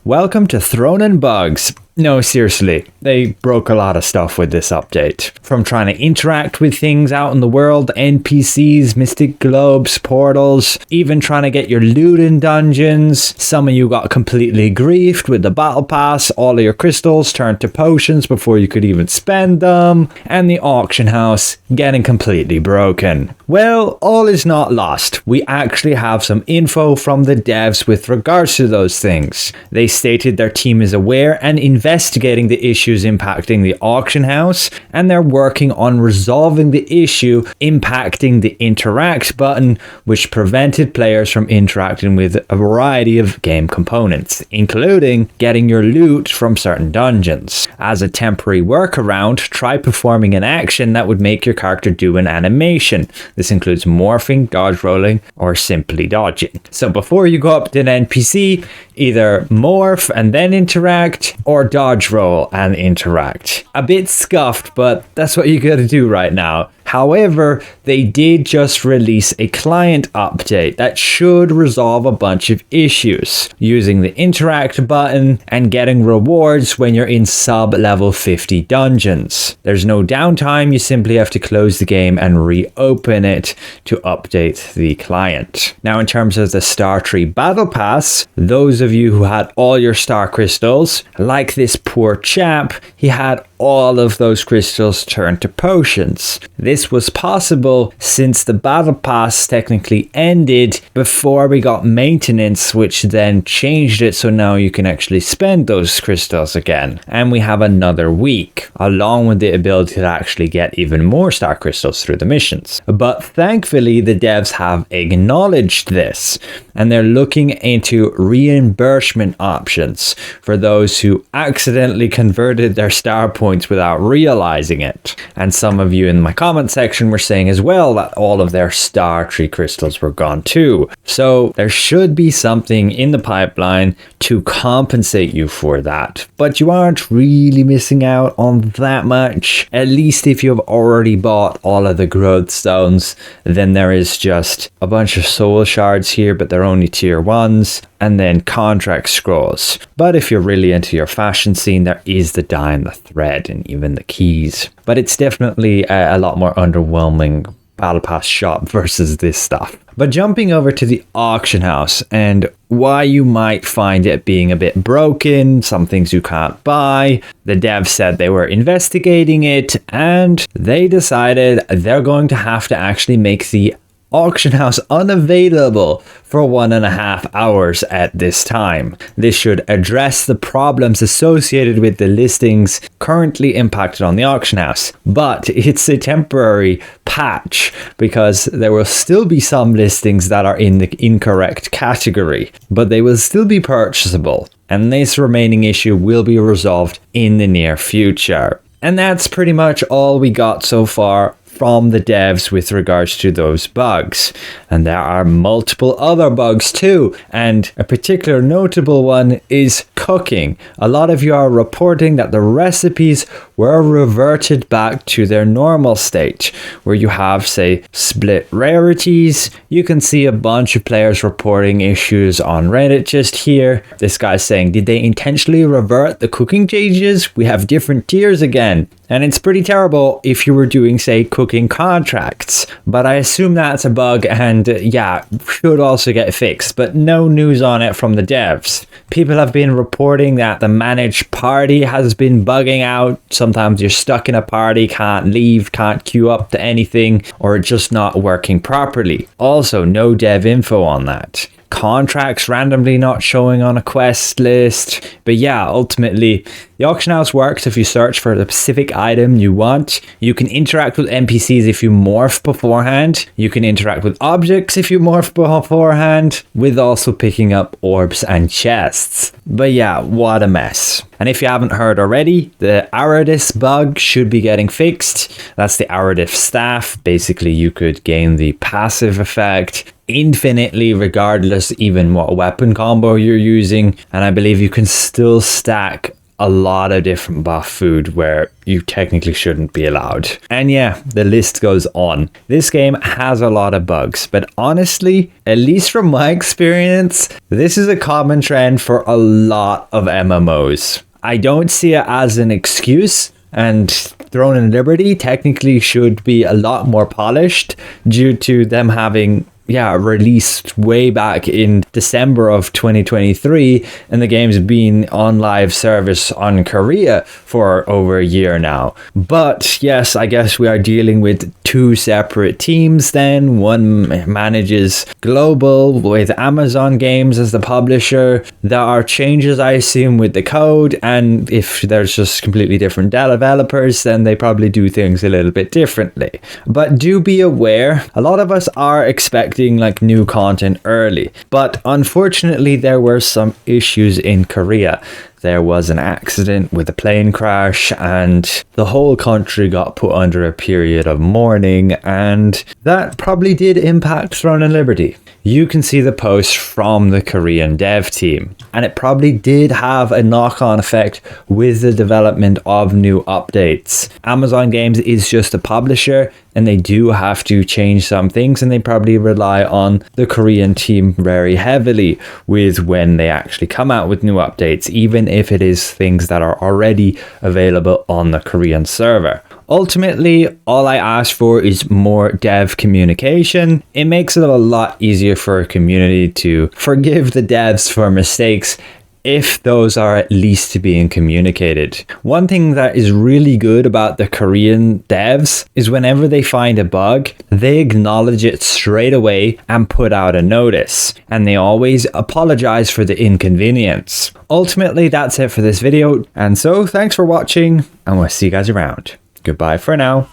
Welcome to Throne and Bugs. No, seriously, they broke a lot of stuff with this update. From trying to interact with things out in the world, NPCs, mystic globes, portals, even trying to get your loot in dungeons. Some of you got completely griefed with the battle pass, all of your crystals turned to potions before you could even spend them, and the auction house getting completely broken. Well, all is not lost. We actually have some info from the devs with regards to those things. They stated their team is aware and investigating the issues impacting the auction house, and they're working on resolving the issue impacting the interact button, which prevented players from interacting with a variety of game components, including getting your loot from certain dungeons. As a temporary workaround, try performing an action that would make your character do an animation. This includes morphing, dodge rolling, or simply dodging. So before you go up to an NPC, either morph and then interact, or dodge roll and interact. A bit scuffed, but that's what you gotta do right now. However, they did just release a client update that should resolve a bunch of issues, using the interact button and getting rewards when you're in sub-level 50 dungeons. There's no downtime, you simply have to close the game and reopen it to update the client. Now, in terms of the Star Tree Battle Pass, those of you who had all your star crystals, like this poor chap, he had all of those crystals turned to potions. This was possible since the battle pass technically ended before we got maintenance, which then changed it so now you can actually spend those crystals again. And we have another week, along with the ability to actually get even more star crystals through the missions. But thankfully the devs have acknowledged this, and they're looking into reimbursement options for those who accidentally converted their star points without realizing it. And some of you in my comment section were saying as well that all of their Star Tree crystals were gone too. So there should be something in the pipeline to compensate you for that. But you aren't really missing out on that much. At least if you've already bought all of the growth stones, then there is just a bunch of soul shards here, but they're only tier 1s, and then contract scrolls. But if you're really into your fashion scene, there is the dye and the thread and even the keys. But it's definitely a lot more underwhelming battle pass shop versus this stuff. But jumping over to the auction house and why you might find it being a bit broken, some things you can't buy. The devs said they were investigating it and they decided they're going to have to actually make the auction house unavailable for 1.5 hours at this time. This should address the problems associated with the listings currently impacted on the auction house, but it's a temporary patch because there will still be some listings that are in the incorrect category, but they will still be purchasable, and this remaining issue will be resolved in the near future. And that's pretty much all we got so far from the devs with regards to those bugs. And there are multiple other bugs too, and a particular notable one is cooking. A lot of you are reporting that the recipes were reverted back to their normal state, where you have, say, split rarities. You can see a bunch of players reporting issues on Reddit just here. This guy's saying, did they intentionally revert the cooking changes? We have different tiers again. And it's pretty terrible if you were doing, say, cooking contracts. But I assume that's a bug and yeah, should also get fixed. But no news on it from the devs. People have been reporting that the managed party has been bugging out. Sometimes you're stuck in a party, can't leave, can't queue up to anything, or it's just not working properly. Also, no dev info on that. Contracts randomly not showing on a quest list. But yeah, ultimately, the auction house works if you search for the specific item you want. You can interact with NPCs if you morph beforehand. You can interact with objects if you morph beforehand, with also picking up orbs and chests. But yeah, what a mess. And if you haven't heard already, the Aradis bug should be getting fixed. That's the Aradif staff. Basically, you could gain the passive effect infinitely regardless even what weapon combo you're using, and I believe you can still stack a lot of different buff food where you technically shouldn't be allowed. And yeah, the list goes on. This game has a lot of bugs, but honestly, at least from my experience, this is a common trend for a lot of MMOs. I don't see it as an excuse, and Throne and Liberty technically should be a lot more polished due to them having released way back in December of 2023, and the game's been on live service on Korea for over a year now. But yes, I guess we are dealing with two separate teams then. One manages global with Amazon Games as the publisher. There are changes, I assume, with the code, and if there's just completely different developers, then they probably do things a little bit differently. But do be aware, a lot of us are expecting like new content early, but unfortunately there were some issues in Korea. There was an accident with a plane crash and the whole country got put under a period of mourning, and that probably did impact Throne and Liberty. You can see the post from the Korean dev team, and it probably did have a knock-on effect with the development of new updates. Amazon Games is just a publisher, and they do have to change some things, and they probably rely on the Korean team very heavily with when they actually come out with new updates, even if it is things that are already available on the Korean server. Ultimately, all I ask for is more dev communication. It makes it a lot easier for a community to forgive the devs for mistakes if those are at least being communicated. One thing that is really good about the Korean devs is whenever they find a bug, they acknowledge it straight away and put out a notice, and they always apologize for the inconvenience. Ultimately, that's it for this video, and so thanks for watching, and we'll see you guys around. Goodbye for now.